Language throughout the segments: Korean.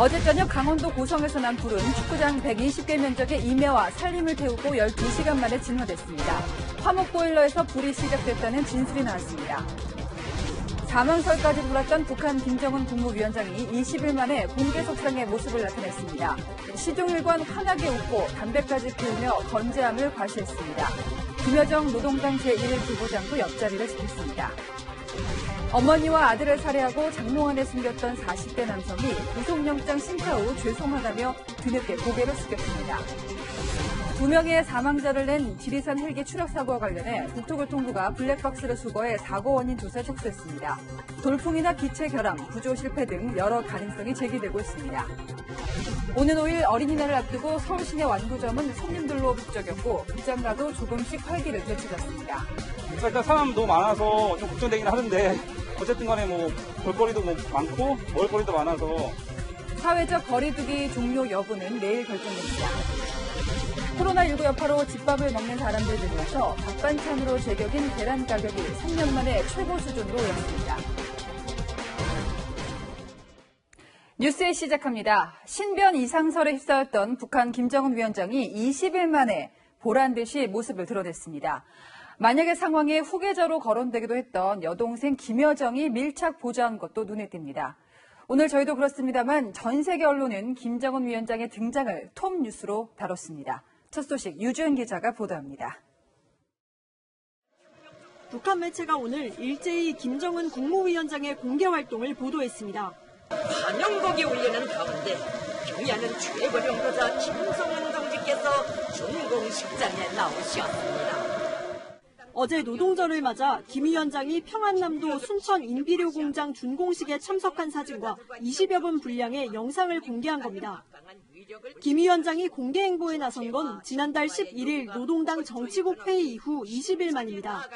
어제 저녁 강원도 고성에서 난 불은 축구장 120개 면적의 임야와 산림을 태우고 12시간 만에 진화됐습니다. 화목보일러에서 불이 시작됐다는 진술이 나왔습니다. 사망설까지 불었던 북한 김정은 국무위원장이 20일 만에 공개 석상의 모습을 나타냈습니다. 시종일관 환하게 웃고 담배까지 피우며 건재함을 과시했습니다. 김여정 노동당 제1부부장도 옆자리를 지켰습니다. 어머니와 아들을 살해하고 장롱 안에 숨겼던 40대 남성이 구속영장 심사 후 죄송하다며 뒤늦게 고개를 숙였습니다. 2명의 사망자를 낸 지리산 헬기 추락 사고와 관련해 국토교통부가 블랙박스를 수거해 사고 원인 조사에 착수했습니다. 돌풍이나 기체 결함, 구조 실패 등 여러 가능성이 제기되고 있습니다. 오는 5일 어린이날을 앞두고 서울 시내 완구점은 손님들로 북적였고 입장가도 조금씩 활기를 되찾았습니다. 일단 사람 너무 많아서 좀 걱정되긴 하는데 어쨌든 간에 볼거리도 많고 먹을거리도 많아서 사회적 거리두기 종료 여부는 내일 결정됩니다. 코로나19 여파로 집밥을 먹는 사람들 들면서 밥반찬으로 제격인 계란 가격이 3년 만에 최고 수준으로 올랐습니다. 뉴스에 시작합니다. 신변 이상설에 휩싸였던 북한 김정은 위원장이 20일 만에 보란듯이 모습을 드러냈습니다. 만약의 상황에 후계자로 거론되기도 했던 여동생 김여정이 밀착 보좌한 것도 눈에 띕니다. 오늘 저희도 그렇습니다만 전 세계 언론은 김정은 위원장의 등장을 톱뉴스로 다뤘습니다. 첫 소식 유주은 기자가 보도합니다. 북한 매체가 오늘 일제히 김정은 국무위원장의 공개 활동을 보도했습니다. 환영곡이 울리는 가운데 경의하는 최고령도자 김정은 동지께서 준공식장에 나오셨습니다. 어제 노동절을 맞아 김 위원장이 평안남도 순천 인비료 공장 준공식에 참석한 사진과 20여 분 분량의 영상을 공개한 겁니다. 김 위원장이 공개 행보에 나선 건 지난달 11일 노동당 정치국 회의 이후 20일 만입니다.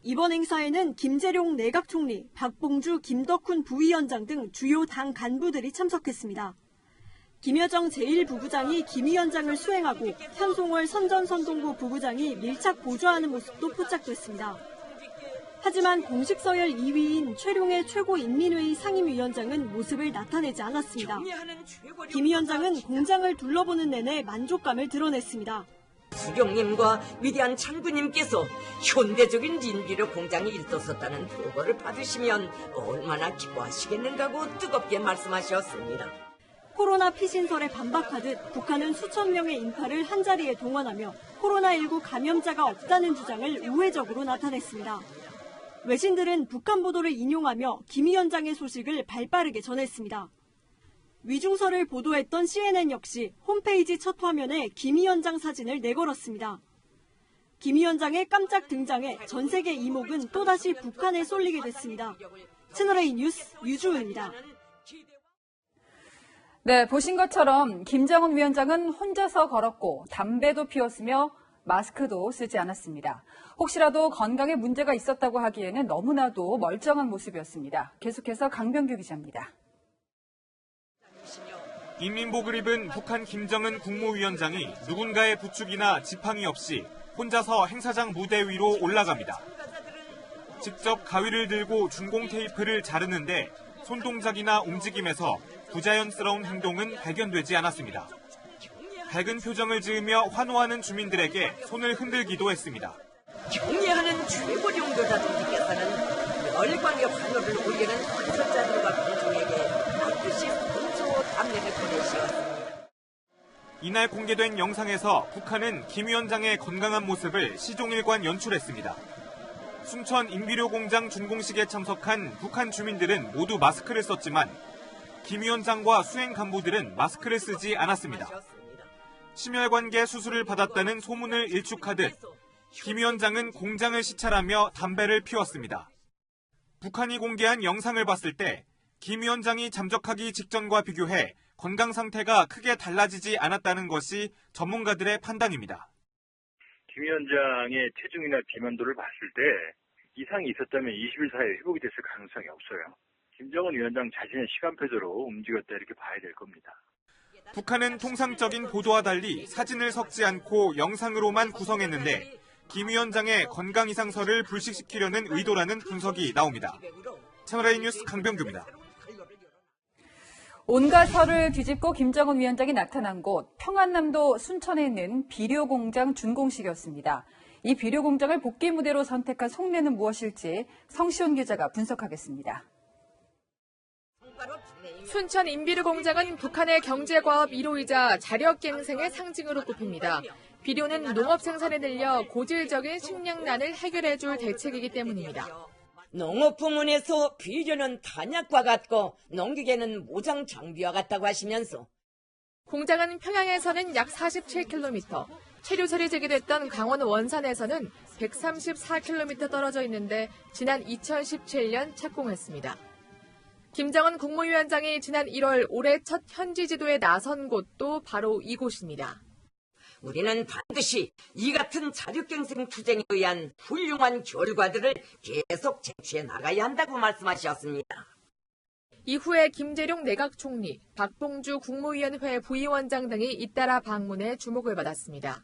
이번 행사에는 김재룡 내각총리, 박봉주, 김덕훈 부위원장 등 주요 당 간부들이 참석했습니다. 김여정 제1부부장이 김 위원장을 수행하고 현송월 선전선동부 부부장이 밀착 보좌하는 모습도 포착됐습니다. 하지만 공식 서열 2위인 최룡해 최고인민회의 상임위원장은 모습을 나타내지 않았습니다. 김 위원장은 공장을 둘러보는 내내 만족감을 드러냈습니다. 수령님과 위대한 장군님께서 현대적인 인비료 공장이 일떴었다는 보고를 받으시면 얼마나 기뻐하시겠는가고 뜨겁게 말씀하셨습니다. 코로나 피신설에 반박하듯 북한은 수천 명의 인파를 한자리에 동원하며 코로나19 감염자가 없다는 주장을 우회적으로 나타냈습니다. 외신들은 북한 보도를 인용하며 김 위원장의 소식을 발빠르게 전했습니다. 위중설을 보도했던 CNN 역시 홈페이지 첫 화면에 김 위원장 사진을 내걸었습니다. 김 위원장의 깜짝 등장에 전 세계 이목은 또다시 북한에 쏠리게 됐습니다. 채널A 뉴스 유주은입니다. 네, 보신 것처럼 김정은 위원장은 혼자서 걸었고 담배도 피웠으며 마스크도 쓰지 않았습니다. 혹시라도 건강에 문제가 있었다고 하기에는 너무나도 멀쩡한 모습이었습니다. 계속해서 강병규 기자입니다. 인민복을 입은 북한 김정은 국무위원장이 누군가의 부축이나 지팡이 없이 혼자서 행사장 무대 위로 올라갑니다. 직접 가위를 들고 준공 테이프를 자르는데 손동작이나 움직임에서 부자연스러운 행동은 발견되지 않았습니다. 밝은 표정을 지으며 환호하는 주민들에게 손을 흔들기도 했습니다. 경의하는 최고령도자 동지께서는 열광의 환호를 올리는 건설자들과 공중에게 반드시 분조 담례를 보내시었습니다. 이날 공개된 영상에서 북한은 김 위원장의 건강한 모습을 시종일관 연출했습니다. 순천 인비료 공장 준공식에 참석한 북한 주민들은 모두 마스크를 썼지만 김 위원장과 수행 간부들은 마스크를 쓰지 않았습니다. 심혈관계 수술을 받았다는 소문을 일축하듯 김 위원장은 공장을 시찰하며 담배를 피웠습니다. 북한이 공개한 영상을 봤을 때 김 위원장이 잠적하기 직전과 비교해 건강 상태가 크게 달라지지 않았다는 것이 전문가들의 판단입니다. 김 위원장의 체중이나 비만도를 봤을 때 이상이 있었다면 20일 사이에 회복이 됐을 가능성이 없어요. 김정은 위원장 자신의 시간표대로 움직였다 이렇게 봐야 될 겁니다. 북한은 통상적인 보도와 달리 사진을 섞지 않고 영상으로만 구성했는데 김 위원장의 건강 이상설을 불식시키려는 의도라는 분석이 나옵니다. 채널A 뉴스 강병규입니다. 온갖 설을 뒤집고 김정은 위원장이 나타난 곳, 평안남도 순천에 있는 비료공장 준공식이었습니다. 이 비료공장을 복귀 무대로 선택한 속내는 무엇일지 성시온 기자가 분석하겠습니다. 순천 인비료공장은 북한의 경제과업 1호이자 자력갱생의 상징으로 꼽힙니다. 비료는 농업 생산에 들려 고질적인 식량난을 해결해줄 대책이기 때문입니다. 농업 부문에서 비료는 단약과 같고 농기계는 모장 장비와 같다고 하시면서 공장은 평양에서는 약 47km, 체류설이 제기됐던 강원 원산에서는 134km 떨어져 있는데 지난 2017년 착공했습니다. 김정은 국무위원장이 지난 1월 올해 첫 현지 지도에 나선 곳도 바로 이곳입니다. 우리는 반드시 이 같은 자력갱생 투쟁에 의한 훌륭한 결과들을 계속 쟁취해 나가야 한다고 말씀하셨습니다. 이후에 김재룡 내각총리, 박봉주 국무위원회 부위원장 등이 잇따라 방문해 주목을 받았습니다.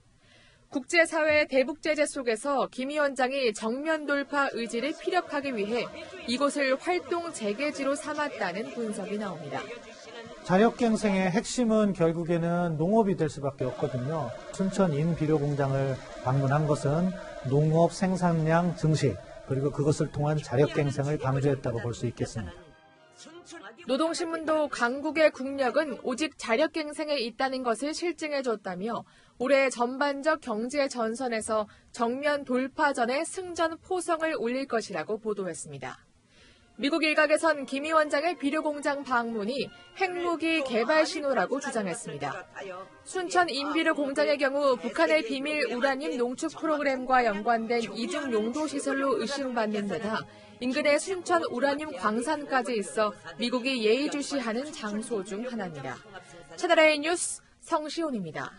국제사회의 대북제재 속에서 김 위원장이 정면 돌파 의지를 피력하기 위해 이곳을 활동 재개지로 삼았다는 분석이 나옵니다. 자력갱생의 핵심은 결국에는 농업이 될 수밖에 없거든요. 순천 인비료공장을 방문한 것은 농업 생산량 증식, 그리고 그것을 통한 자력갱생을 강조했다고 볼 수 있겠습니다. 노동신문도 강국의 국력은 오직 자력갱생에 있다는 것을 실증해줬다며 올해 전반적 경제 전선에서 정면 돌파전에 승전 포성을 올릴 것이라고 보도했습니다. 미국 일각에선 김 위원장의 비료공장 방문이 핵무기 개발 신호라고 주장했습니다. 순천 인비료 공장의 경우 북한의 비밀 우라늄 농축 프로그램과 연관된 이중 용도 시설로 의심받는 데다 인근에 순천 우라늄 광산까지 있어 미국이 예의주시하는 장소 중 하나입니다. 채널A 뉴스 성시온입니다.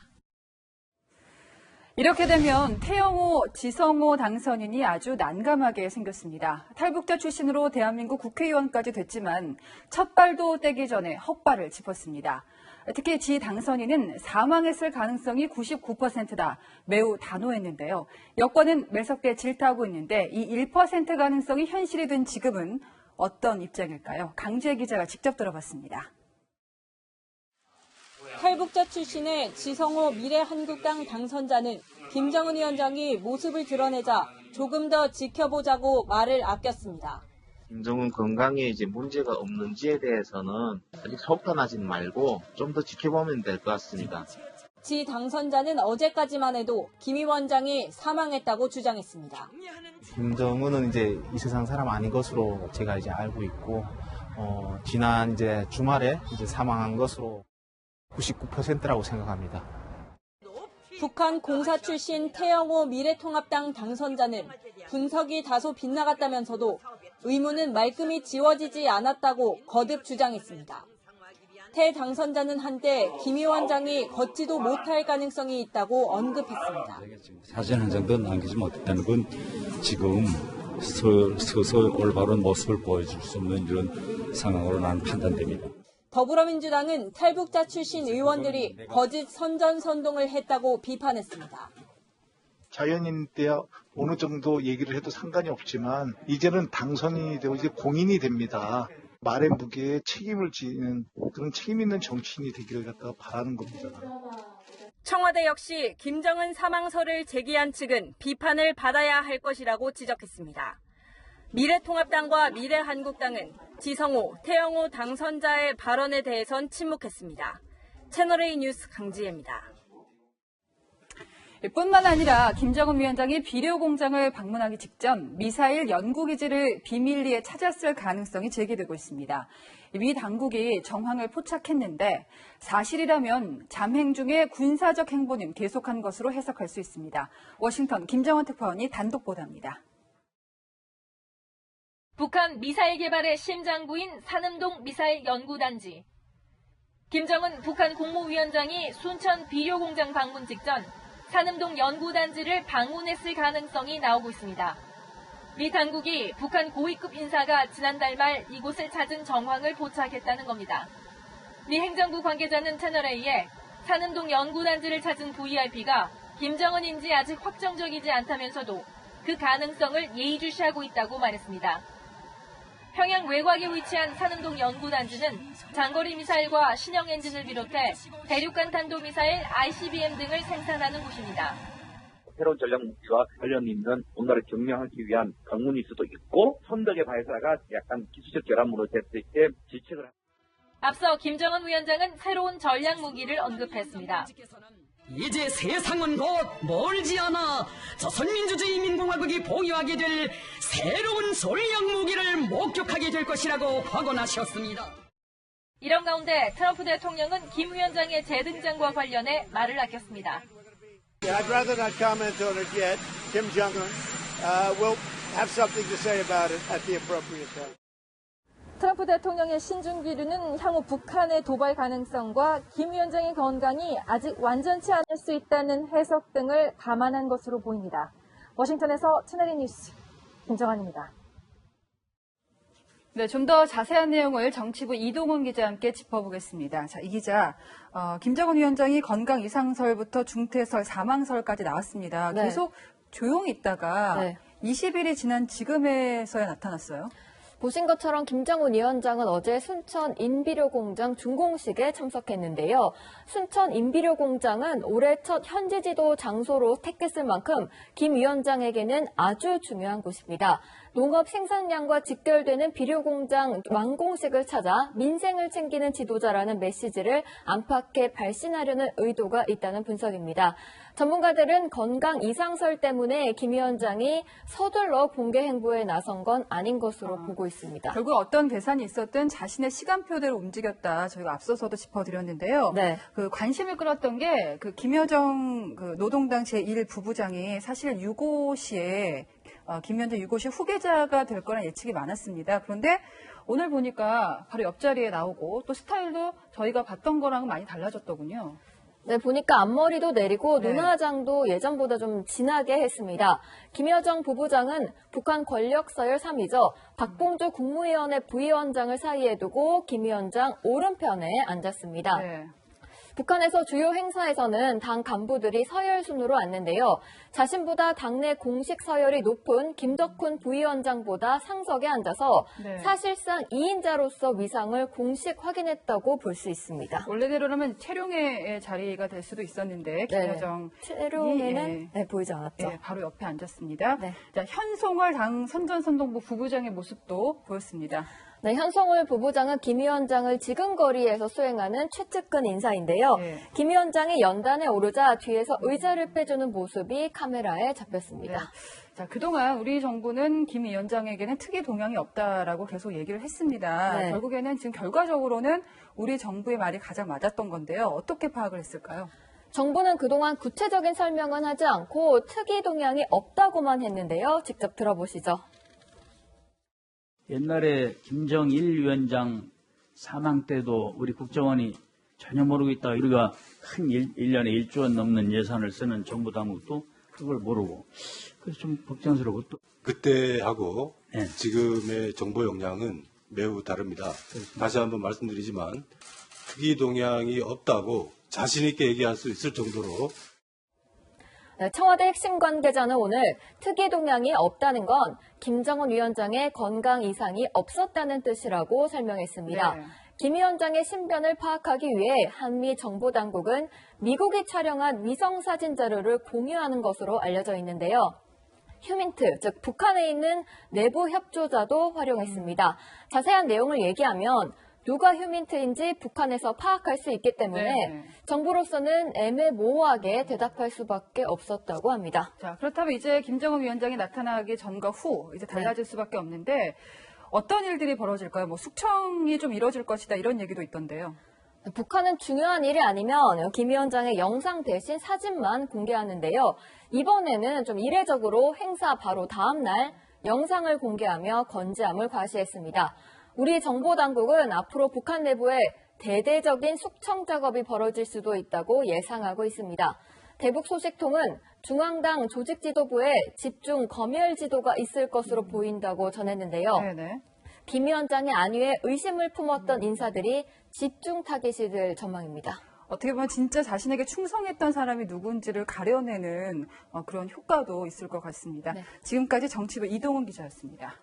이렇게 되면 태영호, 지성호 당선인이 아주 난감하게 생겼습니다. 탈북자 출신으로 대한민국 국회의원까지 됐지만 첫 발도 떼기 전에 헛발을 짚었습니다. 특히 지 당선인은 사망했을 가능성이 99%다. 매우 단호했는데요. 여권은 매섭게 질타하고 있는데 이 1% 가능성이 현실이 된 지금은 어떤 입장일까요? 강재 기자가 직접 들어봤습니다. 탈북자 출신의 지성호 미래한국당 당선자는 김정은 위원장이 모습을 드러내자 조금 더 지켜보자고 말을 아꼈습니다. 김정은 건강에 이제 문제가 없는지에 대해서는 아직 속단하진 말고 좀 더 지켜보면 될 것 같습니다. 지 당선자는 어제까지만 해도 김 위원장이 사망했다고 주장했습니다. 김정은은 이제 이 세상 사람 아닌 것으로 제가 이제 알고 있고, 지난 이제 주말에 이제 사망한 것으로 99%라고 생각합니다. 북한 공사 출신 태영호 미래통합당 당선자는 분석이 다소 빗나갔다면서도 의문은 말끔히 지워지지 않았다고 거듭 주장했습니다. 태 당선자는 한때 김 위원장이 걷지도 못할 가능성이 있다고 언급했습니다. 사진 한 장도 남기지 못했다는 건 지금 서서 올바른 모습을 보여줄 수 없는 이런 상황으로 나는 판단됩니다. 더불어민주당은 탈북자 출신 의원들이 거짓 선전선동을 했다고 비판했습니다. 자연인 때 어느 정도 얘기를 해도 상관이 없지만 이제는 당선인이 되고 이제 공인이 됩니다. 말의 무게에 책임을 지는 그런 책임 있는 정치인이 되기를 갖다가 바라는 겁니다. 청와대 역시 김정은 사망설을 제기한 측은 비판을 받아야 할 것이라고 지적했습니다. 미래통합당과 미래한국당은 지성호, 태영호 당선자의 발언에 대해선 침묵했습니다. 채널A 뉴스 강지혜입니다. 뿐만 아니라 김정은 위원장이 비료공장을 방문하기 직전 미사일 연구기지를 비밀리에 찾았을 가능성이 제기되고 있습니다. 미 당국이 정황을 포착했는데 사실이라면 잠행 중에 군사적 행보는 계속한 것으로 해석할 수 있습니다. 워싱턴 김정원 특파원이 단독 보도합니다. 북한 미사일 개발의 심장부인 산음동 미사일 연구단지. 김정은 북한 국무위원장이 순천 비료공장 방문 직전 산음동 연구단지를 방문했을 가능성이 나오고 있습니다. 미 당국이 북한 고위급 인사가 지난달 말 이곳을 찾은 정황을 포착했다는 겁니다. 미 행정부 관계자는 채널A에 산음동 연구단지를 찾은 VIP가 김정은인지 아직 확정적이지 않다면서도 그 가능성을 예의주시하고 있다고 말했습니다. 평양 외곽에 위치한 산음동 연구단지는 장거리 미사일과 신형 엔진을 비롯해 대륙간 탄도미사일 ICBM 등을 생산하는 곳입니다. 새로운 전략 무기와 관련 있는 뭔가를 증명하기 위한 방문일 수도 있고 선덕의 발사가 약간 기술적 결함으로 됐을 때 질책을 앞서 김정은 위원장은 새로운 전략 무기를 언급했습니다. 이제 세상은 곧 멀지 않아 조선민주주의 인민공화국이 보유하게 될 새로운 전략 무기를 목격하게 될 것이라고 확언하셨습니다. 이런 가운데 트럼프 대통령은 김 위원장의 재등장과 관련해 말을 아꼈습니다. I'd rather not comment on it yet. Kim Jong-un will have something to say about it at the appropriate time. 트럼프 대통령의 신중기류는 향후 북한의 도발 가능성과 김 위원장의 건강이 아직 완전치 않을 수 있다는 해석 등을 감안한 것으로 보입니다. 워싱턴에서 채널A 뉴스 김정환입니다. 네, 좀 더 자세한 내용을 정치부 이동훈 기자와 함께 짚어보겠습니다. 자, 이 기자, 김정은 위원장이 건강 이상설부터 중태설, 사망설까지 나왔습니다. 네. 계속 조용히 있다가 네. 20일이 지난 지금에서야 나타났어요. 보신 것처럼 김정은 위원장은 어제 순천 인비료 공장 준공식에 참석했는데요. 순천 인비료 공장은 올해 첫 현지 지도 장소로 택했을 만큼 김 위원장에게는 아주 중요한 곳입니다. 농업 생산량과 직결되는 비료 공장 완공식을 찾아 민생을 챙기는 지도자라는 메시지를 안팎에 발신하려는 의도가 있다는 분석입니다. 전문가들은 건강 이상설 때문에 김 위원장이 서둘러 공개 행보에 나선 건 아닌 것으로 보고 있습니다. 결국 어떤 계산이 있었든 자신의 시간표대로 움직였다. 저희가 앞서서도 짚어드렸는데요. 네. 그 관심을 끌었던 게 그 김여정 그 노동당 제1 부부장이 사실 유고시에 김 위원장 유고시 후계자가 될 거란 예측이 많았습니다. 그런데 오늘 보니까 바로 옆자리에 나오고 또 스타일도 저희가 봤던 거랑은 많이 달라졌더군요. 네, 보니까 앞머리도 내리고 네. 눈화장도 예전보다 좀 진하게 했습니다. 김여정 부부장은 북한 권력 서열 3위죠. 박봉주 국무위원회 부위원장을 사이에 두고 김 위원장 오른편에 앉았습니다. 네. 북한에서 주요 행사에서는 당 간부들이 서열 순으로 앉는데요. 자신보다 당내 공식 서열이 높은 김덕훈 부위원장보다 상석에 앉아서 네. 사실상 2인자로서 위상을 공식 확인했다고 볼 수 있습니다. 원래대로라면 채룡의 자리가 될 수도 있었는데 김여정 채룡에는 보이지 않았죠. 네, 바로 옆에 앉았습니다. 네. 자, 현송월 당 선전선동부 부부장의 모습도 보였습니다. 네, 현송월 부부장은 김 위원장을 지금 거리에서 수행하는 최측근 인사인데요. 네. 김 위원장이 연단에 오르자 뒤에서 의자를 빼주는 모습이 카메라에 잡혔습니다. 네. 자, 그동안 우리 정부는 김 위원장에게는 특이 동향이 없다라고 계속 얘기를 했습니다. 네. 결국에는 지금 결과적으로는 우리 정부의 말이 가장 맞았던 건데요. 어떻게 파악을 했을까요? 정부는 그동안 구체적인 설명은 하지 않고 특이 동향이 없다고만 했는데요. 직접 들어보시죠. 옛날에 김정일 위원장 사망 때도 우리 국정원이 전혀 모르고 있다. 우리가 큰 1년에 1조 원 넘는 예산을 쓰는 정부 당국도 그걸 모르고. 그래서 좀 걱정스러워. 또 그때하고 지금의 정보 역량은 매우 다릅니다. 다시 한번 말씀드리지만 특이 동향이 없다고 자신 있게 얘기할 수 있을 정도로 네, 청와대 핵심 관계자는 오늘 특이 동향이 없다는 건 김정은 위원장의 건강 이상이 없었다는 뜻이라고 설명했습니다. 네. 김 위원장의 신변을 파악하기 위해 한미 정보당국은 미국이 촬영한 위성사진 자료를 공유하는 것으로 알려져 있는데요. 휴민트, 즉 북한에 있는 내부 협조자도 활용했습니다. 자세한 내용을 얘기하면 누가 휴민트인지 북한에서 파악할 수 있기 때문에 네. 정부로서는 애매모호하게 대답할 수밖에 없었다고 합니다. 자, 그렇다면 이제 김정은 위원장이 나타나기 전과 후 이제 달라질 수밖에 없는데 어떤 일들이 벌어질까요? 뭐 숙청이 좀 이뤄질 것이다 이런 얘기도 있던데요. 북한은 중요한 일이 아니면 김 위원장의 영상 대신 사진만 공개하는데요. 이번에는 좀 이례적으로 행사 바로 다음 날 영상을 공개하며 건재함을 과시했습니다. 우리 정보당국은 앞으로 북한 내부에 대대적인 숙청 작업이 벌어질 수도 있다고 예상하고 있습니다. 대북 소식통은 중앙당 조직지도부에 집중 검열 지도가 있을 것으로 보인다고 전했는데요. 네네. 김 위원장의 안위에 의심을 품었던 인사들이 집중 타깃이 될 전망입니다. 어떻게 보면 진짜 자신에게 충성했던 사람이 누군지를 가려내는 그런 효과도 있을 것 같습니다. 네. 지금까지 정치부 이동훈 기자였습니다.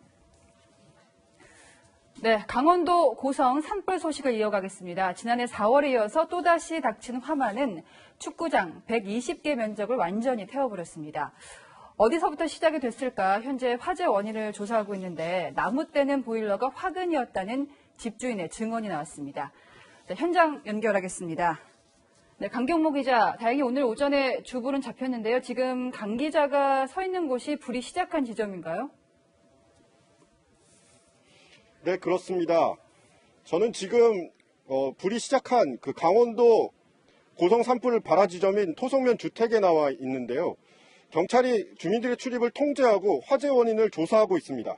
네, 강원도 고성 산불 소식을 이어가겠습니다. 지난해 4월에 이어서 또다시 닥친 화마는 축구장 120개 면적을 완전히 태워버렸습니다. 어디서부터 시작이 됐을까 현재 화재 원인을 조사하고 있는데 나무 떼는 보일러가 화근이었다는 집주인의 증언이 나왔습니다. 네, 현장 연결하겠습니다. 네, 강경모 기자, 다행히 오늘 오전에 주불은 잡혔는데요. 지금 강 기자가 서 있는 곳이 불이 시작한 지점인가요? 네, 그렇습니다. 저는 지금 불이 시작한 그 강원도 고성 산불 발화 지점인 토성면 주택에 나와 있는데요. 경찰이 주민들의 출입을 통제하고 화재 원인을 조사하고 있습니다.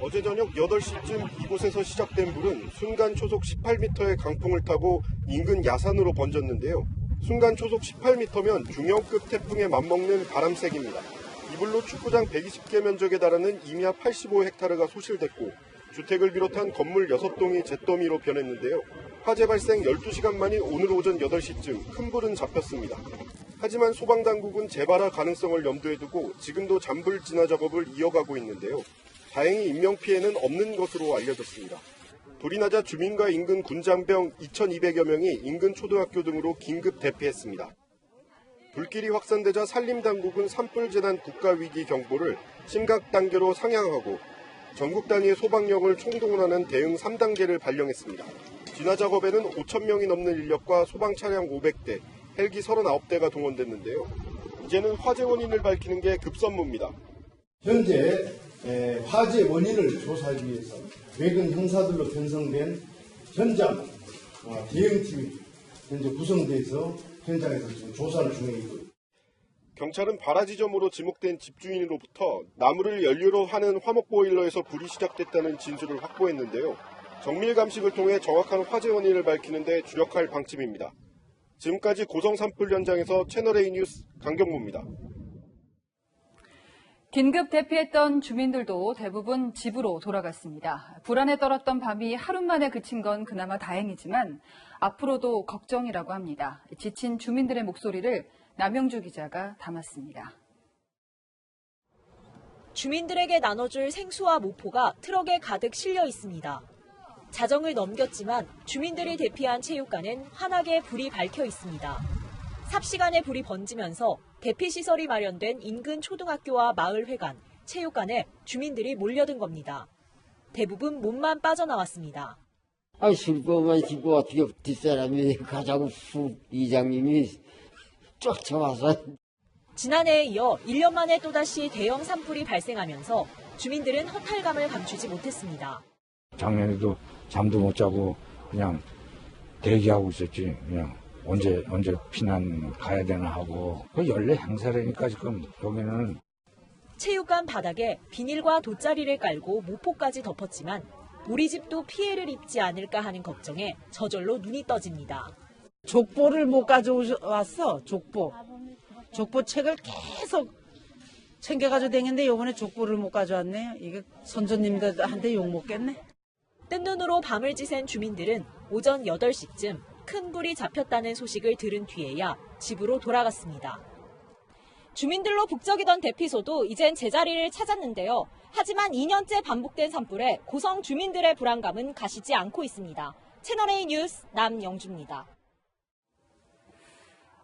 어제 저녁 8시쯤 이곳에서 시작된 불은 순간 초속 18m의 강풍을 타고 인근 야산으로 번졌는데요. 순간 초속 18m면 중형급 태풍에 맞먹는 바람색입니다. 이 불로 축구장 120개 면적에 달하는 임야 85헥타르가 소실됐고 주택을 비롯한 건물 6동이 잿더미로 변했는데요. 화재 발생 12시간 만인 오늘 오전 8시쯤 큰 불은 잡혔습니다. 하지만 소방당국은 재발화 가능성을 염두에 두고 지금도 잔불 진화 작업을 이어가고 있는데요. 다행히 인명피해는 없는 것으로 알려졌습니다. 불이 나자 주민과 인근 군장병 2,200여 명이 인근 초등학교 등으로 긴급 대피했습니다. 불길이 확산되자 산림당국은 산불재난 국가위기 경보를 심각 단계로 상향하고 전국 단위의 소방력을 총동원하는 대응 3단계를 발령했습니다. 진화 작업에는 5,000명이 넘는 인력과 소방 차량 500대, 헬기 39대가 동원됐는데요. 이제는 화재 원인을 밝히는 게 급선무입니다. 현재 화재 원인을 조사하기 위해서 외근 형사들로 편성된 현장 대응팀이 현재 구성돼서 현장에서 지금 조사를 중에 있고요. 경찰은 발화 지점으로 지목된 집주인으로부터 나무를 연료로 하는 화목 보일러에서 불이 시작됐다는 진술을 확보했는데요. 정밀 감식을 통해 정확한 화재 원인을 밝히는 데 주력할 방침입니다. 지금까지 고성 산불 현장에서 채널A 뉴스 강경모입니다. 긴급 대피했던 주민들도 대부분 집으로 돌아갔습니다. 불안에 떨었던 밤이 하루 만에 그친 건 그나마 다행이지만 앞으로도 걱정이라고 합니다. 지친 주민들의 목소리를 남영주 기자가 담았습니다. 주민들에게 나눠줄 생수와 모포가 트럭에 가득 실려 있습니다. 자정을 넘겼지만 주민들이 대피한 체육관엔 환하게 불이 밝혀 있습니다. 삽시간에 불이 번지면서 대피시설이 마련된 인근 초등학교와 마을회관, 체육관에 주민들이 몰려든 겁니다. 대부분 몸만 빠져나왔습니다. 술거만 집고 어떻게 뒷사람이 가자고 이장님이 쫓아와서. 지난해에 이어 1년 만에 또다시 대형 산불이 발생하면서 주민들은 허탈감을 감추지 못했습니다. 작년에도 잠도 못 자고 그냥 대기하고 있었지. 그냥 언제 피난 가야 되나 하고. 그 연례 행사라니까 지금 여기는. 체육관 바닥에 비닐과 돗자리를 깔고 모포까지 덮었지만 우리 집도 피해를 입지 않을까 하는 걱정에 저절로 눈이 떠집니다. 족보를 못 가져왔어. 족보 책을 계속 챙겨가지고 다녔는데 이번에 족보를 못 가져왔네. 이게 선조님들한테 욕먹겠네. 뜬 눈으로 밤을 지샌 주민들은 오전 8시쯤 큰 불이 잡혔다는 소식을 들은 뒤에야 집으로 돌아갔습니다. 주민들로 북적이던 대피소도 이젠 제자리를 찾았는데요. 하지만 2년째 반복된 산불에 고성 주민들의 불안감은 가시지 않고 있습니다. 채널A 뉴스 남영주입니다.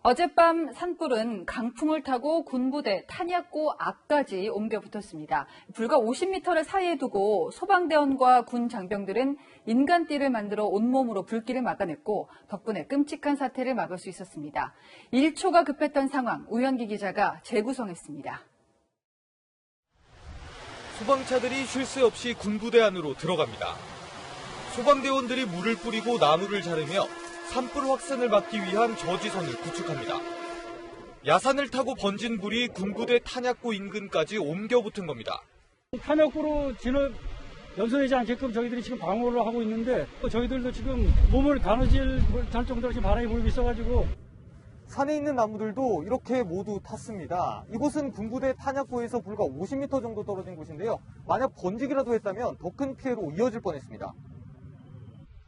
어젯밤 산불은 강풍을 타고 군부대 탄약고 앞까지 옮겨 붙었습니다. 불과 50m를 사이에 두고 소방대원과 군 장병들은 인간띠를 만들어 온몸으로 불길을 막아냈고 덕분에 끔찍한 사태를 막을 수 있었습니다. 1초가 급했던 상황, 우현기 기자가 재구성했습니다. 소방차들이 쉴 새 없이 군부대 안으로 들어갑니다. 소방대원들이 물을 뿌리고 나무를 자르며 산불 확산을 막기 위한 저지선을 구축합니다. 야산을 타고 번진 불이 군부대 탄약고 인근까지 옮겨 붙은 겁니다. 탄약고로 연소되지 않게끔 저희들이 지금 방어를 하고 있는데 저희들도 지금 몸을 가누질 못할 정도로 지금 바람이 불고 있어가지고 산에 있는 나무들도 이렇게 모두 탔습니다. 이곳은 군부대 탄약고에서 불과 50m 정도 떨어진 곳인데요. 만약 번지기라도 했다면 더 큰 피해로 이어질 뻔했습니다.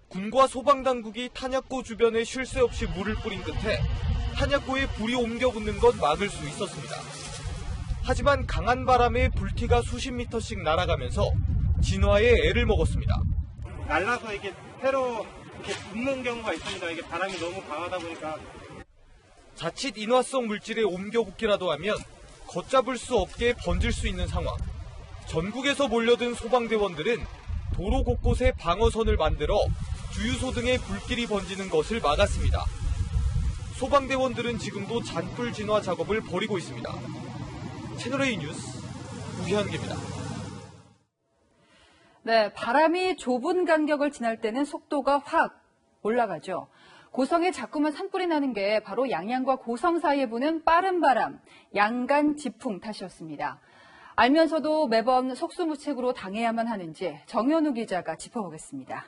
군과 소방당국이 탄약고 주변에 쉴 새 없이 물을 뿌린 끝에 탄약고에 불이 옮겨 붙는 건 막을 수 있었습니다. 하지만 강한 바람에 불티가 수십 미터씩 날아가면서 진화에 애를 먹었습니다. 날라서 이렇게 패로 이렇게 붙는 경우가 있습니다. 이게 바람이 너무 강하다 보니까. 자칫 인화성 물질에 옮겨붙기라도 하면 걷잡을 수 없게 번질 수 있는 상황. 전국에서 몰려든 소방대원들은 도로 곳곳에 방어선을 만들어 주유소 등에 불길이 번지는 것을 막았습니다. 소방대원들은 지금도 잔불 진화 작업을 벌이고 있습니다. 채널A 뉴스 우현기입니다. 네, 바람이 좁은 간격을 지날 때는 속도가 확 올라가죠. 고성에 자꾸만 산불이 나는 게 바로 양양과 고성 사이에 부는 빠른 바람, 양간 지풍 탓이었습니다. 알면서도 매번 속수무책으로 당해야만 하는지 정현우 기자가 짚어보겠습니다.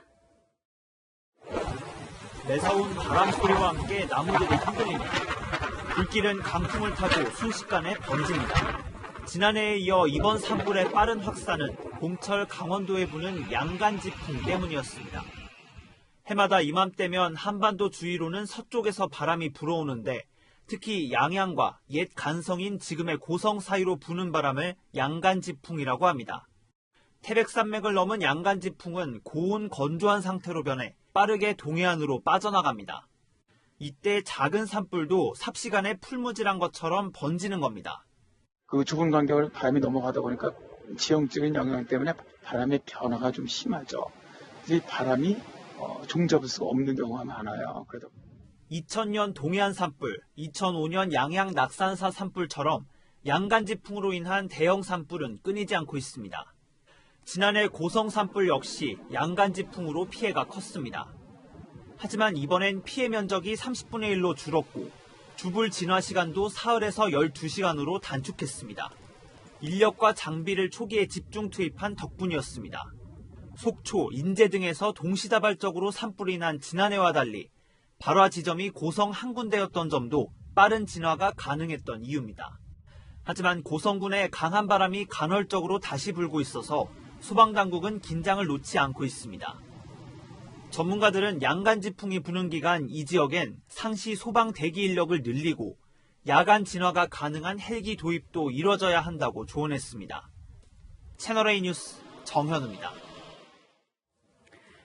매서운 바람 소리와 함께 나무들이 흔들립니다. 불길은 강풍을 타고 순식간에 번집니다. 지난해에 이어 이번 산불의 빠른 확산은 봄철 강원도에 부는 양간지풍 때문이었습니다. 해마다 이맘때면 한반도 주위로는 서쪽에서 바람이 불어오는데 특히 양양과 옛 간성인 지금의 고성 사이로 부는 바람을 양간지풍이라고 합니다. 태백산맥을 넘은 양간지풍은 고온 건조한 상태로 변해 빠르게 동해안으로 빠져나갑니다. 이때 작은 산불도 삽시간에 풀무질한 것처럼 번지는 겁니다. 그 좁은 간격을 바람이 넘어가다 보니까 지형적인 영향 때문에 바람의 변화가 좀 심하죠. 이 바람이 종잡을 수가 없는 경우가 많아요. 그래도 2000년 동해안 산불, 2005년 양양 낙산사 산불처럼 양간지풍으로 인한 대형 산불은 끊이지 않고 있습니다. 지난해 고성 산불 역시 양간지풍으로 피해가 컸습니다. 하지만 이번엔 피해 면적이 30분의 1로 줄었고 주불 진화 시간도 사흘에서 12시간으로 단축했습니다. 인력과 장비를 초기에 집중 투입한 덕분이었습니다. 속초, 인제 등에서 동시다발적으로 산불이 난 지난해와 달리 발화 지점이 고성 한 군데였던 점도 빠른 진화가 가능했던 이유입니다. 하지만 고성군에 강한 바람이 간헐적으로 다시 불고 있어서 소방당국은 긴장을 놓지 않고 있습니다. 전문가들은 양간지풍이 부는 기간 이 지역엔 상시 소방 대기 인력을 늘리고 야간 진화가 가능한 헬기 도입도 이뤄져야 한다고 조언했습니다. 채널A 뉴스 정현우입니다.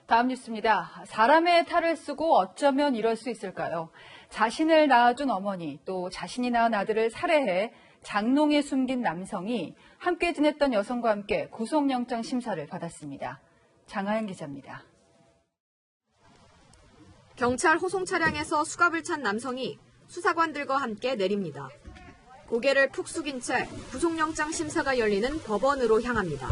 다음 뉴스입니다. 사람의 탈을 쓰고 어쩌면 이럴 수 있을까요? 자신을 낳아준 어머니 또 자신이 낳은 아들을 살해해 장롱에 숨긴 남성이 함께 지냈던 여성과 함께 구속영장 심사를 받았습니다. 장하연 기자입니다. 경찰 호송 차량에서 수갑을 찬 남성이 수사관들과 함께 내립니다. 고개를 푹 숙인 채 구속영장 심사가 열리는 법원으로 향합니다.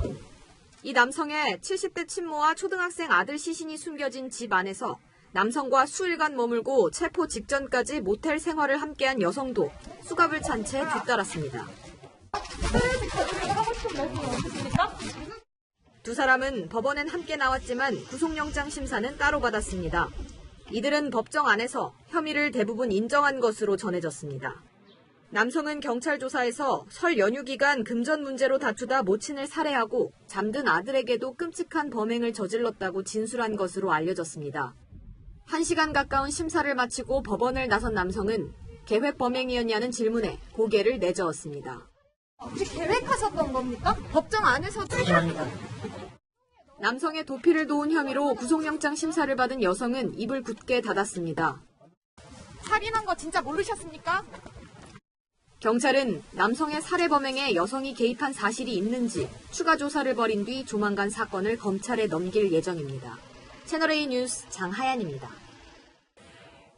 이 남성의 70대 친모와 초등학생 아들 시신이 숨겨진 집 안에서 남성과 수일간 머물고 체포 직전까지 모텔 생활을 함께한 여성도 수갑을 찬 채 뒤따랐습니다. 두 사람은 법원엔 함께 나왔지만 구속영장 심사는 따로 받았습니다. 이들은 법정 안에서 혐의를 대부분 인정한 것으로 전해졌습니다. 남성은 경찰 조사에서 설 연휴 기간 금전 문제로 다투다 모친을 살해하고 잠든 아들에게도 끔찍한 범행을 저질렀다고 진술한 것으로 알려졌습니다. 1시간 가까운 심사를 마치고 법원을 나선 남성은 계획 범행이었냐는 질문에 고개를 내저었습니다. 혹시 계획하셨던 겁니까? 법정 안에서 죄송합니다. 남성의 도피를 도운 혐의로 구속영장 심사를 받은 여성은 입을 굳게 닫았습니다. 살인한 거 진짜 모르셨습니까? 경찰은 남성의 살해 범행에 여성이 개입한 사실이 있는지 추가 조사를 벌인 뒤 조만간 사건을 검찰에 넘길 예정입니다. 채널A 뉴스 장하연입니다.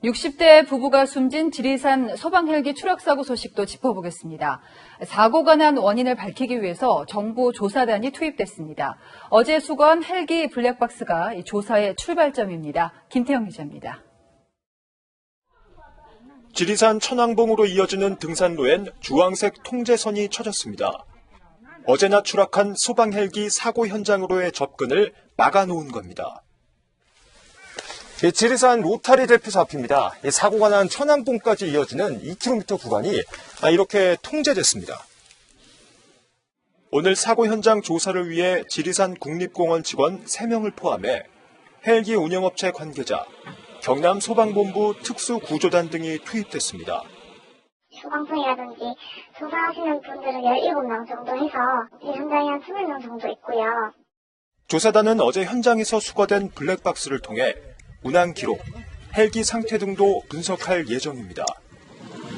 60대 부부가 숨진 지리산 소방헬기 추락사고 소식도 짚어보겠습니다. 사고가 난 원인을 밝히기 위해서 정부 조사단이 투입됐습니다. 어제 수거한 헬기 블랙박스가 이 조사의 출발점입니다. 김태형 기자입니다. 지리산 천왕봉으로 이어지는 등산로엔 주황색 통제선이 쳐졌습니다. 어제나 추락한 소방헬기 사고 현장으로의 접근을 막아놓은 겁니다. 지리산 로타리 대피소 앞입니다. 사고가 난 천왕봉까지 이어지는 2km 구간이 이렇게 통제됐습니다. 오늘 사고 현장 조사를 위해 지리산 국립공원 직원 3명을 포함해 헬기 운영업체 관계자, 경남 소방본부 특수구조단 등이 투입됐습니다. 소방청이라든지 조사하시는 분들은 17명 정도 해서 현장에 한 20명 정도 있고요. 조사단은 어제 현장에서 수거된 블랙박스를 통해 운항 기록, 헬기 상태 등도 분석할 예정입니다.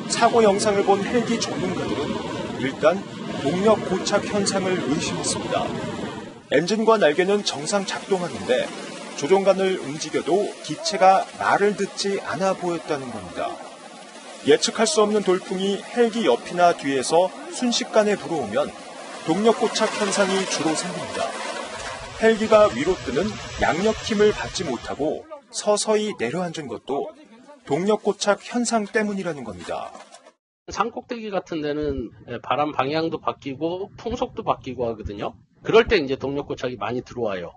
사고 영상을 본 헬기 전문가들은 일단 동력 고착 현상을 의심했습니다. 엔진과 날개는 정상 작동하는데 조종관을 움직여도 기체가 말을 듣지 않아 보였다는 겁니다. 예측할 수 없는 돌풍이 헬기 옆이나 뒤에서 순식간에 불어오면 동력 고착 현상이 주로 생깁니다. 헬기가 위로 뜨는 양력 힘을 받지 못하고 서서히 내려앉은 것도 동력 고착 현상 때문이라는 겁니다. 산꼭대기 같은 데는 바람 방향도 바뀌고 풍속도 바뀌고 하거든요. 그럴 때 이제 동력 고착이 많이 들어와요.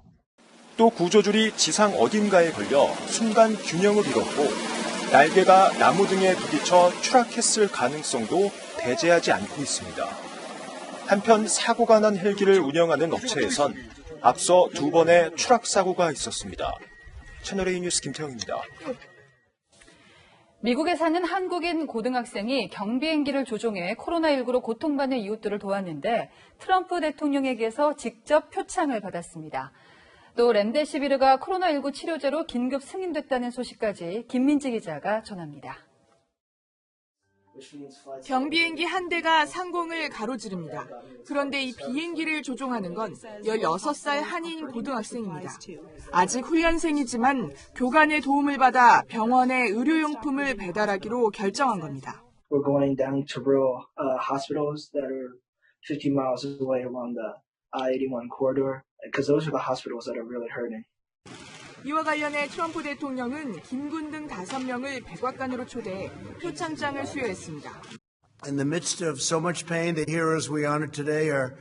또 구조줄이 지상 어딘가에 걸려 순간 균형을 잃었고 날개가 나무 등에 부딪혀 추락했을 가능성도 배제하지 않고 있습니다. 한편 사고가 난 헬기를 운영하는 업체에선 앞서 2번의 추락 사고가 있었습니다. 채널A 뉴스 김태형입니다. 미국에 사는 한국인 고등학생이 경비행기를 조종해 코로나19로 고통받는 이웃들을 도왔는데 트럼프 대통령에게서 직접 표창을 받았습니다. 또 렘데시비르가 코로나19 치료제로 긴급 승인됐다는 소식까지 김민지 기자가 전합니다. 경비행기 한 대가 상공을 가로지릅니다. 그런데 이 비행기를 조종하는 건 16살 한인 고등학생입니다. 아직 훈련생이지만 교관의 도움을 받아 병원에 의료용품을 배달하기로 결정한 겁니다. We're going down to rural hospitals that are 50 miles away along the I-81 corridor, because those are the hospitals that are really hurting. 이와 관련해 트럼프 대통령은 김군 등 5명을 백악관으로 초대해 표창장을 수여했습니다. In the midst of so much pain, the heroes we honor today are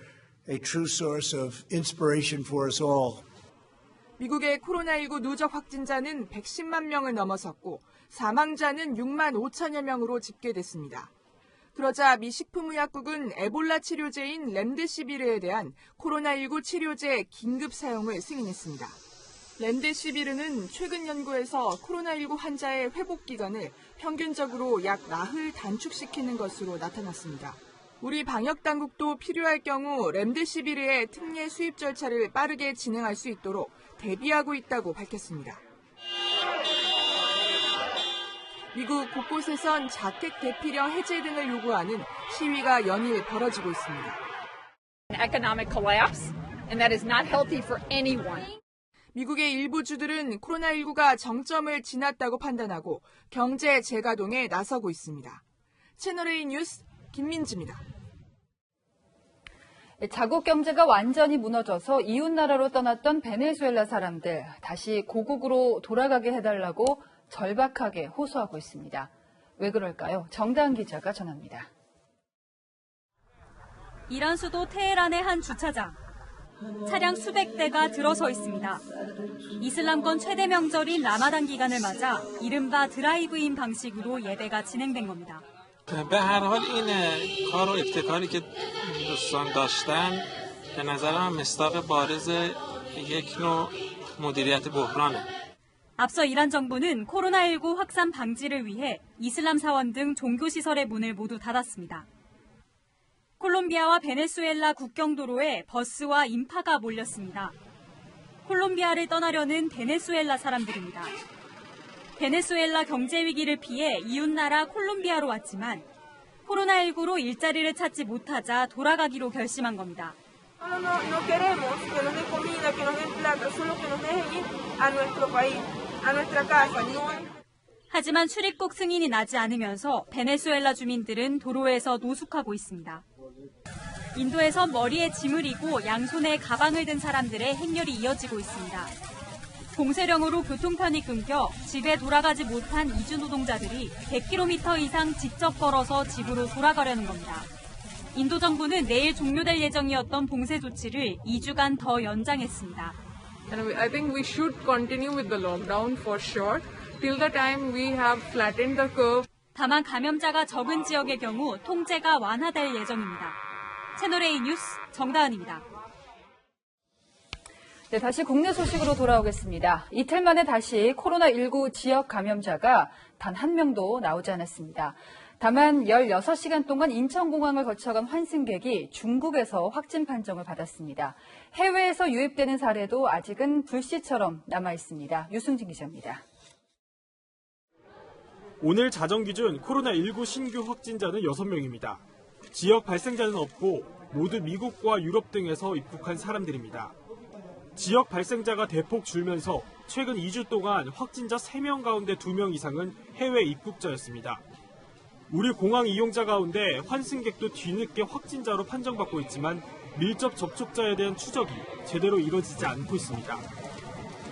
a true source of inspiration for us all. 미국의 코로나19 누적 확진자는 110만 명을 넘어섰고 사망자는 6만 5천여 명으로 집계됐습니다. 그러자 미 식품의약국은 에볼라 치료제인 렘데시비르에 대한 코로나19 치료제 긴급 사용을 승인했습니다. 렘데시비르는 최근 연구에서 코로나19 환자의 회복 기간을 평균적으로 약 나흘 단축시키는 것으로 나타났습니다. 우리 방역 당국도 필요할 경우 렘데시비르의 특례 수입 절차를 빠르게 진행할 수 있도록 대비하고 있다고 밝혔습니다. 미국 곳곳에선 자택 대피령 해제 등을 요구하는 시위가 연일 벌어지고 있습니다. Economic collapse, and that is not healthy for anyone. 미국의 일부 주들은 코로나19가 정점을 지났다고 판단하고 경제 재가동에 나서고 있습니다. 채널A 뉴스 김민지입니다. 자국 경제가 완전히 무너져서 이웃 나라로 떠났던 베네수엘라 사람들 다시 고국으로 돌아가게 해달라고 절박하게 호소하고 있습니다. 왜 그럴까요? 정다은 기자가 전합니다. 이란 수도 테헤란의 한 주차장. 차량 수백 대가 들어서 있습니다. 이슬람권 최대 명절인 라마단 기간을 맞아 이른바 드라이브인 방식으로 예배가 진행된 겁니다. به هر حال این کار و ابتکاری که دوستان داشتن به نظر من مصداق بارز یک نوع مدیریت بحرانه. 앞서 이란 정부는 코로나19 확산 방지를 위해 이슬람 사원 등 종교시설의 문을 모두 닫았습니다. 콜롬비아와 베네수엘라 국경도로에 버스와 인파가 몰렸습니다. 콜롬비아를 떠나려는 베네수엘라 사람들입니다. 베네수엘라 경제 위기를 피해 이웃나라 콜롬비아로 왔지만 코로나19로 일자리를 찾지 못하자 돌아가기로 결심한 겁니다. 하지만 출입국 승인이 나지 않으면서 베네수엘라 주민들은 도로에서 노숙하고 있습니다. 인도에서 머리에 짐을 이고 양손에 가방을 든 사람들의 행렬이 이어지고 있습니다. 봉쇄령으로 교통편이 끊겨 집에 돌아가지 못한 이주 노동자들이 100km 이상 직접 걸어서 집으로 돌아가려는 겁니다. 인도 정부는 내일 종료될 예정이었던 봉쇄 조치를 2주간 더 연장했습니다. I think we should continue with the lockdown for sure till the time we have flattened the curve. 다만 감염자가 적은 지역의 경우 통제가 완화될 예정입니다. 채널A 뉴스 정다은입니다. 네, 다시 국내 소식으로 돌아오겠습니다. 이틀 만에 다시 코로나19 지역 감염자가 단 한 명도 나오지 않았습니다. 다만 16시간 동안 인천공항을 거쳐간 환승객이 중국에서 확진 판정을 받았습니다. 해외에서 유입되는 사례도 아직은 불씨처럼 남아 있습니다. 유승진 기자입니다. 오늘 자정 기준 코로나19 신규 확진자는 6명입니다. 지역 발생자는 없고 모두 미국과 유럽 등에서 입국한 사람들입니다. 지역 발생자가 대폭 줄면서 최근 2주 동안 확진자 3명 가운데 2명 이상은 해외 입국자였습니다. 우리 공항 이용자 가운데 환승객도 뒤늦게 확진자로 판정받고 있지만 밀접 접촉자에 대한 추적이 제대로 이루어지지 않고 있습니다.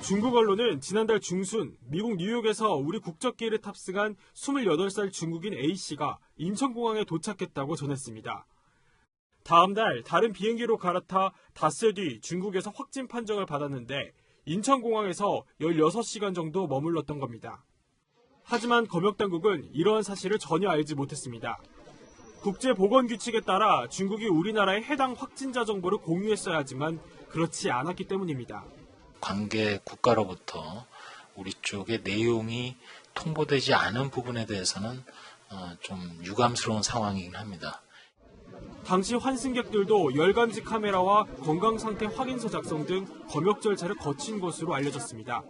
중국 언론은 지난달 중순 미국 뉴욕에서 우리 국적기를 탑승한 28살 중국인 A씨가 인천공항에 도착했다고 전했습니다. 다음 날 다른 비행기로 갈아타 닷새 뒤 중국에서 확진 판정을 받았는데 인천공항에서 16시간 정도 머물렀던 겁니다. 하지만 검역당국은 이러한 사실을 전혀 알지 못했습니다. 국제보건규칙에 따라 중국이 우리나라의 해당 확진자 정보를 공유했어야 하지만 그렇지 않았기 때문입니다. 관계 국가로부터 우리 쪽의 내용이 통보되지 않은 부분에 대해서는 좀 유감스러운 상황이긴 합니다. 당시 환승객들도 열감지 카메라와 건강상태 확인서 작성 등 검역 절차를 거친 것으로 알려졌습니다.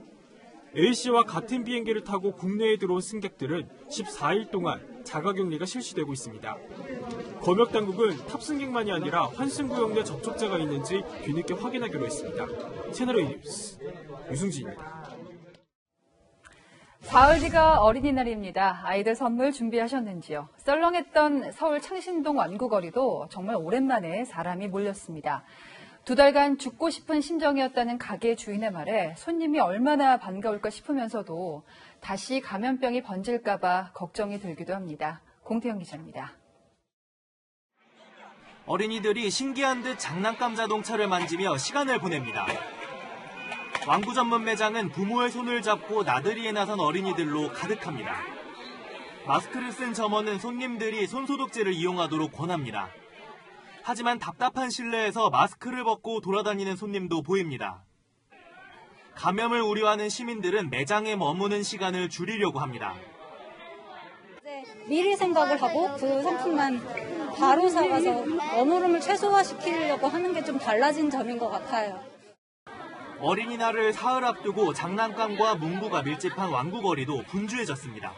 A씨와 같은 비행기를 타고 국내에 들어온 승객들은 14일 동안 자가격리가 실시되고 있습니다. 검역당국은 탑승객만이 아니라 환승구역 내 접촉자가 있는지 뒤늦게 확인하기로 했습니다. 채널A 뉴스 유승진입니다. 사흘 뒤가 어린이날입니다. 아이들 선물 준비하셨는지요? 썰렁했던 서울 창신동 완구거리도 정말 오랜만에 사람이 몰렸습니다. 2달간 죽고 싶은 심정이었다는 가게 주인의 말에 손님이 얼마나 반가울까 싶으면서도 다시 감염병이 번질까 봐 걱정이 들기도 합니다. 공태영 기자입니다. 어린이들이 신기한 듯 장난감 자동차를 만지며 시간을 보냅니다. 완구 전문 매장은 부모의 손을 잡고 나들이에 나선 어린이들로 가득합니다. 마스크를 쓴 점원은 손님들이 손소독제를 이용하도록 권합니다. 하지만 답답한 실내에서 마스크를 벗고 돌아다니는 손님도 보입니다. 감염을 우려하는 시민들은 매장에 머무는 시간을 줄이려고 합니다. 미리 생각을 하고 그 상품만 바로 사가서 머무름을 최소화시키려고 하는 게 좀 달라진 점인 것 같아요. 어린이날을 사흘 앞두고 장난감과 문구가 밀집한 완구거리도 분주해졌습니다.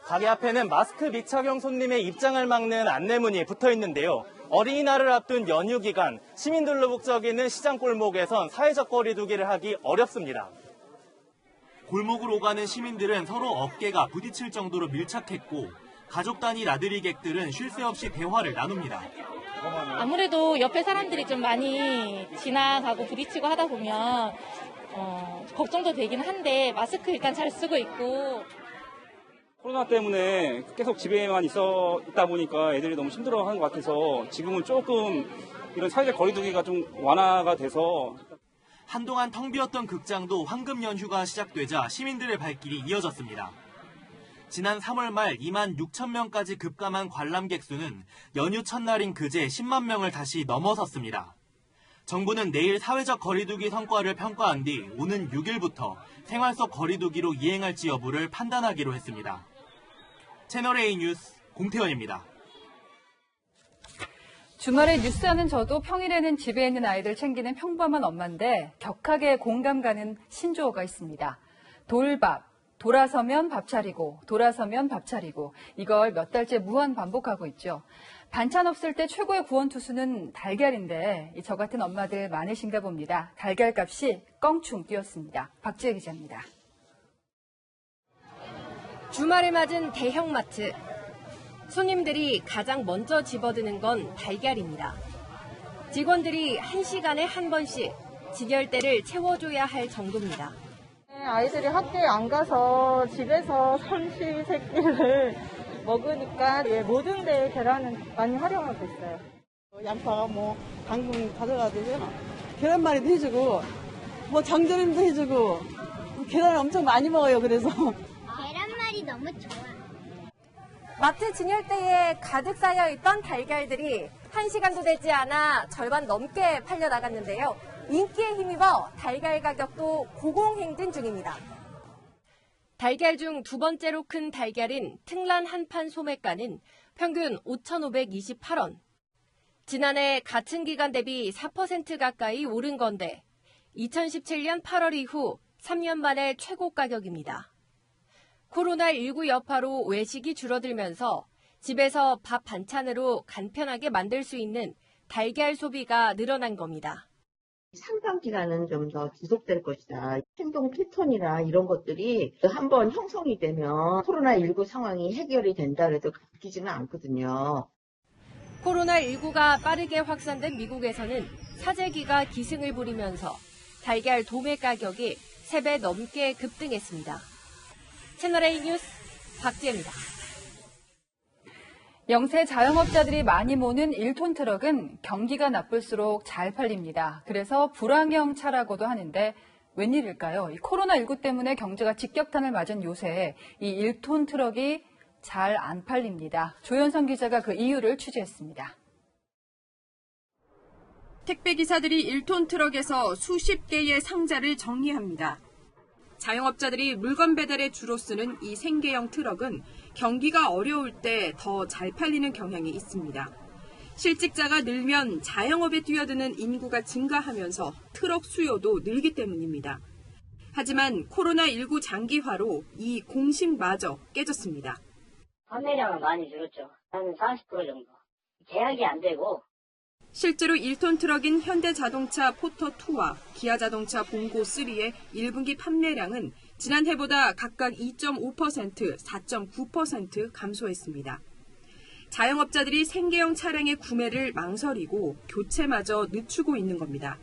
가게 앞에는 마스크 미착용 손님의 입장을 막는 안내문이 붙어 있는데요. 어린이날을 앞둔 연휴 기간 시민들로 북적이는 시장 골목에선 사회적 거리 두기를 하기 어렵습니다. 골목을 오가는 시민들은 서로 어깨가 부딪힐 정도로 밀착했고 가족 단위 나들이객들은 쉴 새 없이 대화를 나눕니다. 아무래도 옆에 사람들이 좀 많이 지나가고 부딪히고 하다 보면 걱정도 되긴 한데 마스크 일단 잘 쓰고 있고. 코로나 때문에 계속 집에만 있다 보니까 애들이 너무 힘들어하는 것 같아서 지금은 조금 이런 사회적 거리두기가 좀 완화가 돼서. 한동안 텅 비었던 극장도 황금 연휴가 시작되자 시민들의 발길이 이어졌습니다. 지난 3월 말 2만 6천 명까지 급감한 관람객 수는 연휴 첫날인 그제 10만 명을 다시 넘어섰습니다. 정부는 내일 사회적 거리두기 성과를 평가한 뒤 오는 6일부터 생활 속 거리두기로 이행할지 여부를 판단하기로 했습니다. 채널A 뉴스 공태현입니다. 주말에 뉴스하는 저도 평일에는 집에 있는 아이들 챙기는 평범한 엄마인데 격하게 공감 가는 신조어가 있습니다. 돌밥, 돌아서면 밥 차리고, 돌아서면 밥 차리고. 이걸 몇 달째 무한 반복하고 있죠. 반찬 없을 때 최고의 구원투수는 달걀인데 저 같은 엄마들 많으신가 봅니다. 달걀값이 껑충 뛰었습니다. 박지혜 기자입니다. 주말을 맞은 대형마트. 손님들이 가장 먼저 집어드는 건 달걀입니다. 직원들이 1시간에 한 번씩 진열대를 채워줘야 할 정도입니다. 아이들이 학교에 안 가서 집에서 삼시세끼를 먹으니까 모든 데에 계란은 많이 활용하고 있어요. 양파, 당근 가져가지고 계란말이도 해주고, 장조림도 해주고, 계란을 엄청 많이 먹어요. 그래서 계란말이 너무 좋아. 마트 진열대에 가득 쌓여있던 달걀들이 1시간도 되지 않아 절반 넘게 팔려나갔는데요. 인기에 힘입어 달걀 가격도 고공행진 중입니다. 달걀 중 두 번째로 큰 달걀인 특란 한판 소매가는 평균 5,528원. 지난해 같은 기간 대비 4% 가까이 오른 건데 2017년 8월 이후 3년 만에 최고 가격입니다. 코로나19 여파로 외식이 줄어들면서 집에서 밥 반찬으로 간편하게 만들 수 있는 달걀 소비가 늘어난 겁니다. 상당 기간은 좀 더 지속될 것이다. 행동 패턴이나 이런 것들이 한번 형성이 되면 코로나19 상황이 해결이 된다 해도 바뀌지는 않거든요. 코로나19가 빠르게 확산된 미국에서는 사재기가 기승을 부리면서 달걀 도매 가격이 3배 넘게 급등했습니다. 채널A 뉴스 박지혜입니다. 영세 자영업자들이 많이 모는 1톤 트럭은 경기가 나쁠수록 잘 팔립니다. 그래서 불황형 차라고도 하는데 웬일일까요? 이 코로나19 때문에 경제가 직격탄을 맞은 요새 이 1톤 트럭이 잘 안 팔립니다. 조현성 기자가 그 이유를 취재했습니다. 택배기사들이 1톤 트럭에서 수십 개의 상자를 정리합니다. 자영업자들이 물건 배달에 주로 쓰는 이 생계형 트럭은 경기가 어려울 때 더 잘 팔리는 경향이 있습니다. 실직자가 늘면 자영업에 뛰어드는 인구가 증가하면서 트럭 수요도 늘기 때문입니다. 하지만 코로나19 장기화로 이 공식마저 깨졌습니다. 판매량은 많이 줄었죠. 한 40% 정도. 계약이 안 되고. 실제로 1톤 트럭인 현대자동차 포터2와 기아자동차 봉고3의 1분기 판매량은 지난해보다 각각 2.5%, 4.9% 감소했습니다. 자영업자들이 생계형 차량의 구매를 망설이고 교체마저 늦추고 있는 겁니다.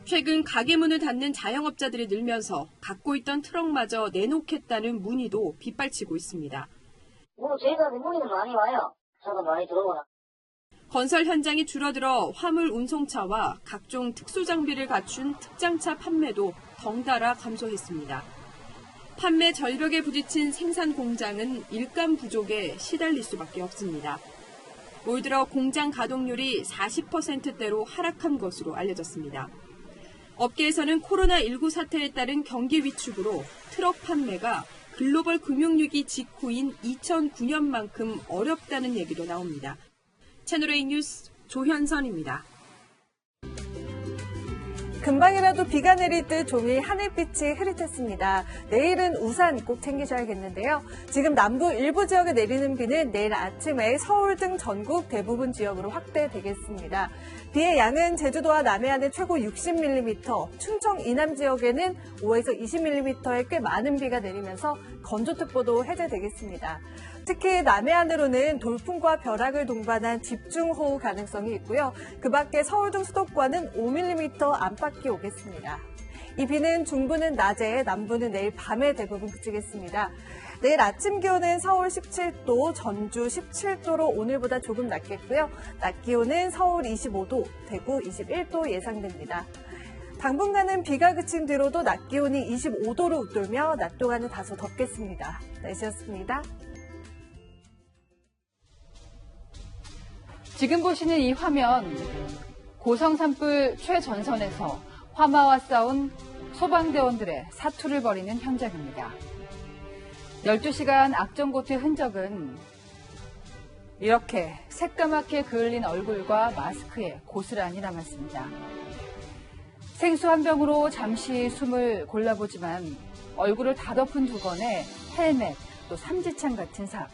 최근 가게 문을 닫는 자영업자들이 늘면서 갖고 있던 트럭마저 내놓겠다는 문의도 빗발치고 있습니다. 저희가 문의는 많이 와요. 저도 많이 들어오나. 건설 현장이 줄어들어 화물 운송차와 각종 특수장비를 갖춘 특장차 판매도 덩달아 감소했습니다. 판매 절벽에 부딪힌 생산 공장은 일감 부족에 시달릴 수밖에 없습니다. 올 들어 공장 가동률이 40%대로 하락한 것으로 알려졌습니다. 업계에서는 코로나19 사태에 따른 경기 위축으로 트럭 판매가 글로벌 금융위기 직후인 2009년만큼 어렵다는 얘기도 나옵니다. 채널A 뉴스 조현선입니다. 금방이라도 비가 내릴 듯 종일 하늘빛이 흐릿했습니다. 내일은 우산 꼭 챙기셔야겠는데요. 지금 남부 일부 지역에 내리는 비는 내일 아침에 서울 등 전국 대부분 지역으로 확대되겠습니다. 비의 양은 제주도와 남해안에 최고 60mm, 충청 이남 지역에는 5에서 20mm의 꽤 많은 비가 내리면서 건조특보도 해제되겠습니다. 특히 남해안으로는 돌풍과 벼락을 동반한 집중호우 가능성이 있고요. 그 밖에 서울 등 수도권은 5mm 안팎이 오겠습니다. 이 비는 중부는 낮에, 남부는 내일 밤에 대부분 그치겠습니다. 내일 아침 기온은 서울 17도, 전주 17도로 오늘보다 조금 낮겠고요. 낮 기온은 서울 25도, 대구 21도 예상됩니다. 당분간은 비가 그친 뒤로도 낮 기온이 25도로 웃돌며 낮 동안은 다소 덥겠습니다. 날씨였습니다. 지금 보시는 이 화면, 고성 산불 최전선에서 화마와 싸운 소방대원들의 사투를 벌이는 현장입니다. 12시간 악전고투의 흔적은 이렇게 새까맣게 그을린 얼굴과 마스크에 고스란히 남았습니다. 생수 한 병으로 잠시 숨을 골라보지만 얼굴을 다 덮은 두건에 헬멧, 또 삼지창 같은 삽,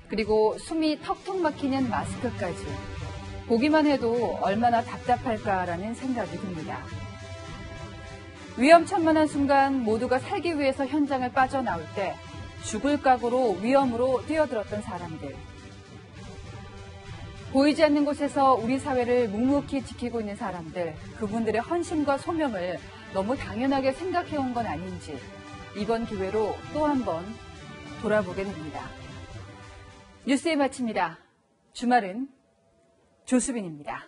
그리고 숨이 턱턱 막히는 마스크까지 보기만 해도 얼마나 답답할까라는 생각이 듭니다. 위험천만한 순간 모두가 살기 위해서 현장을 빠져나올 때 죽을 각오로 위험으로 뛰어들었던 사람들. 보이지 않는 곳에서 우리 사회를 묵묵히 지키고 있는 사람들, 그분들의 헌신과 소명을 너무 당연하게 생각해온 건 아닌지 이번 기회로 또 한 번 돌아보게 됩니다. 뉴스에 마칩니다. 주말은 조수빈입니다.